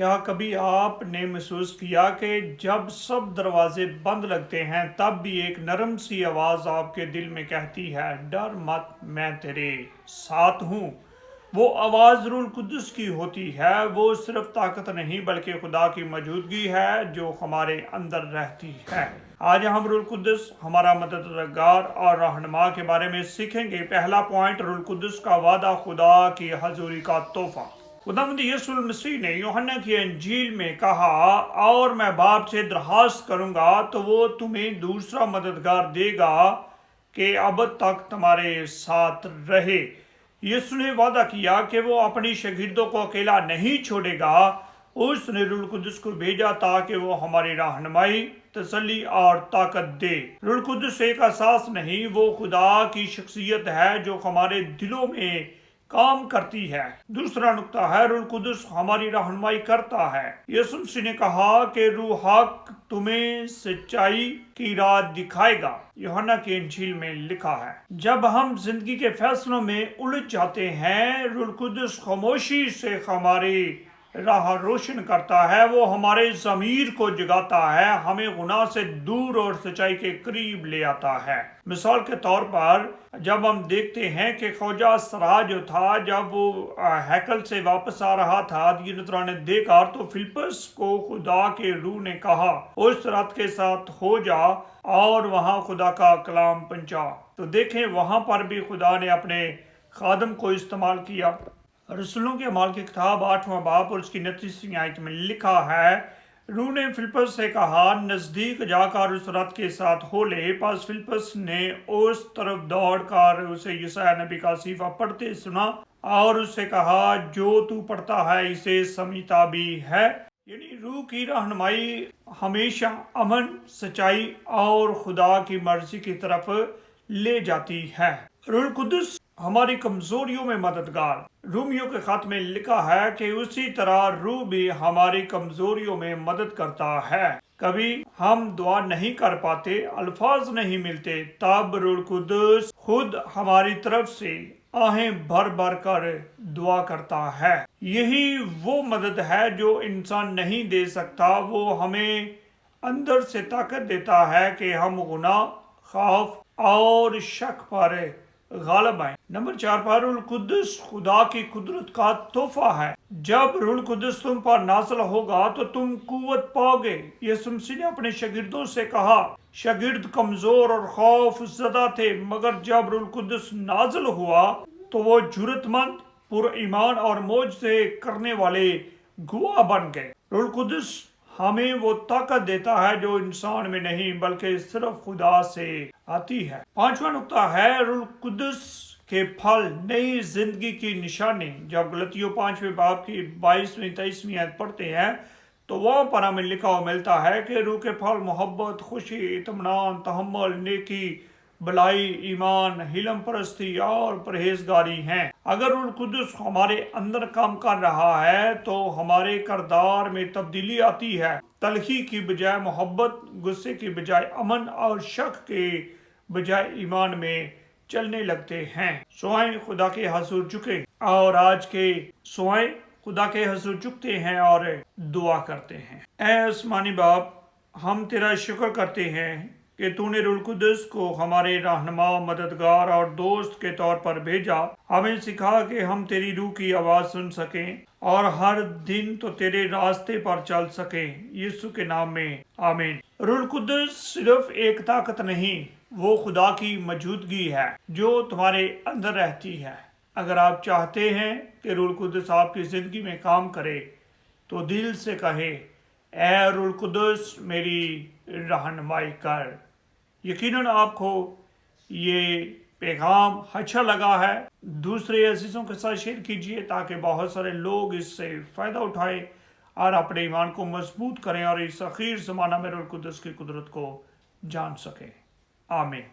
کیا کبھی آپ نے محسوس کیا کہ جب سب دروازے بند لگتے ہیں تب بھی ایک نرم سی آواز آپ کے دل میں کہتی ہے ڈر مت، میں تیرے ساتھ ہوں؟ وہ آواز روح القدس کی ہوتی ہے۔ وہ صرف طاقت نہیں بلکہ خدا کی موجودگی ہے جو ہمارے اندر رہتی ہے۔ آج ہم روح القدس ہمارا مددگار اور رہنما کے بارے میں سیکھیں گے۔ پہلا پوائنٹ، روح القدس کا وعدہ، خدا کی حضوری کا تحفہ۔ خداوند یسوع المسیح نے یوحنا کی انجیل میں کہا، اور میں باپ سے درخواست کروں گا تو وہ تمہیں دوسرا مددگار دے گا کہ ابد تک تمہارے ساتھ رہے۔ یسوع نے وعدہ کیا کہ وہ اپنی شاگردوں کو اکیلا نہیں چھوڑے گا۔ اس نے روح القدس کو بھیجا تاکہ وہ ہماری رہنمائی، تسلی اور طاقت دے۔ روح القدس ایک احساس نہیں، وہ خدا کی شخصیت ہے جو ہمارے دلوں میں کام کرتی ہے۔ دوسرا نقطہ ہے، روح القدس ہماری رہنمائی کرتا ہے۔ یسوع مسیح نے کہا کہ روح حق تمہیں سچائی کی راہ دکھائے گا، یوحنا کی انجیل میں لکھا ہے۔ جب ہم زندگی کے فیصلوں میں الجھ جاتے ہیں، روح القدس خاموشی سے ہماری راہ روشن کرتا ہے۔ وہ ہمارے ضمیر کو جگاتا ہے، ہمیں گناہ سے دور اور سچائی کے قریب لے آتا ہے۔ مثال کے طور پر جب ہم دیکھتے ہیں کہ خواجہ سرا جو تھا، جب وہ ہیکل سے واپس آ رہا تھا یہ نذرانے دے کر، تو فلپس کو خدا کے روح نے کہا اس رات کے ساتھ ہو جا اور وہاں خدا کا کلام پہنچا۔ تو دیکھیں وہاں پر بھی خدا نے اپنے خادم کو استعمال کیا۔ رسولوں کے اعمال کی کتاب 8واں باب اور اس کی 29ویں آیت میں لکھا ہے، روح نے فلپس سے کہا نزدیک جا کر اس رات کے ساتھ ہو لے۔ پس فلپس نے اس طرف دوڑ کر اسے یسایا نبی کا صحیفہ پڑھتے سنا اور اس سے کہا جو تو پڑھتا ہے اسے سمجھتا بھی ہے۔ یعنی روح کی رہنمائی ہمیشہ امن، سچائی اور خدا کی مرضی کی طرف لے جاتی ہے۔ روح القدس ہماری کمزوریوں میں مددگار۔ رومیوں کے خط میں لکھا ہے کہ اسی طرح روح بھی ہماری کمزوریوں میں مدد کرتا ہے۔ کبھی ہم دعا نہیں کر پاتے، الفاظ نہیں ملتے، تب روح القدس خود ہماری طرف سے آہیں بھر بھر کر دعا کرتا ہے۔ یہی وہ مدد ہے جو انسان نہیں دے سکتا۔ وہ ہمیں اندر سے طاقت دیتا ہے کہ ہم گناہ، خوف اور شک پر غالب آئیں۔ نمبر 4 پر روح القدس خدا کی قدرت کا تحفہ ہے۔ جب روح القدس تم پر نازل ہوگا تو تم قوت پاؤ گے۔ یسوع مسیح نے اپنے شاگردوں سے کہا، شاگرد کمزور اور خوف زدہ تھے، مگر جب روح القدس نازل ہوا تو وہ جرأت مند، پر ایمان اور معجزے کرنے والے گواہ بن گئے۔ روح القدس ہمیں وہ طاقت دیتا ہے جو انسان میں نہیں بلکہ صرف خدا سے آتی ہے۔ 5واں نقطہ ہے، روح القدس کے پھل، نئی زندگی کی نشانی۔ جب غلطیوں 5ویں باب کی 22ویں 23ویں آیت پڑھتے ہیں تو وہاں پر ہمیں لکھا ہوا ملتا ہے کہ روح کے پھل محبت، خوشی، اطمینان، تحمل، نیکی، بلائی، ایمان، حلم پرستی اور پرہیزگاری ہیں۔ اگر روح القدس ہمارے اندر کام کر رہا ہے تو ہمارے کردار میں تبدیلی آتی ہے۔ تلخی کی بجائے محبت، غصے کی بجائے امن اور شک کے بجائے ایمان میں چلنے لگتے ہیں۔ سوائیں خدا کے حضور جھکے، اور آج کے سوائیں خدا کے حضور جھکتے ہیں اور دعا کرتے ہیں۔ اے آسمانی باپ، ہم تیرا شکر کرتے ہیں کہ تو نے روح القدس کو ہمارے رہنما، مددگار اور دوست کے طور پر بھیجا۔ ہمیں سکھا کہ ہم تیری روح کی آواز سن سکیں اور ہر دن تو تیرے راستے پر چل سکیں۔ یسوع کے نام میں آمین۔ روح القدس صرف ایک طاقت نہیں، وہ خدا کی موجودگی ہے جو تمہارے اندر رہتی ہے۔ اگر آپ چاہتے ہیں کہ روح القدس آپ کی زندگی میں کام کرے تو دل سے کہے، اے روح القدس میری رہنمائی کر۔ یقیناً آپ کو یہ پیغام اچھا لگا ہے، دوسرے عزیزوں کے ساتھ شیئر کیجئے تاکہ بہت سارے لوگ اس سے فائدہ اٹھائیں اور اپنے ایمان کو مضبوط کریں اور اس اخیر زمانہ میں روح القدس کی قدرت کو جان سکیں۔ آمین۔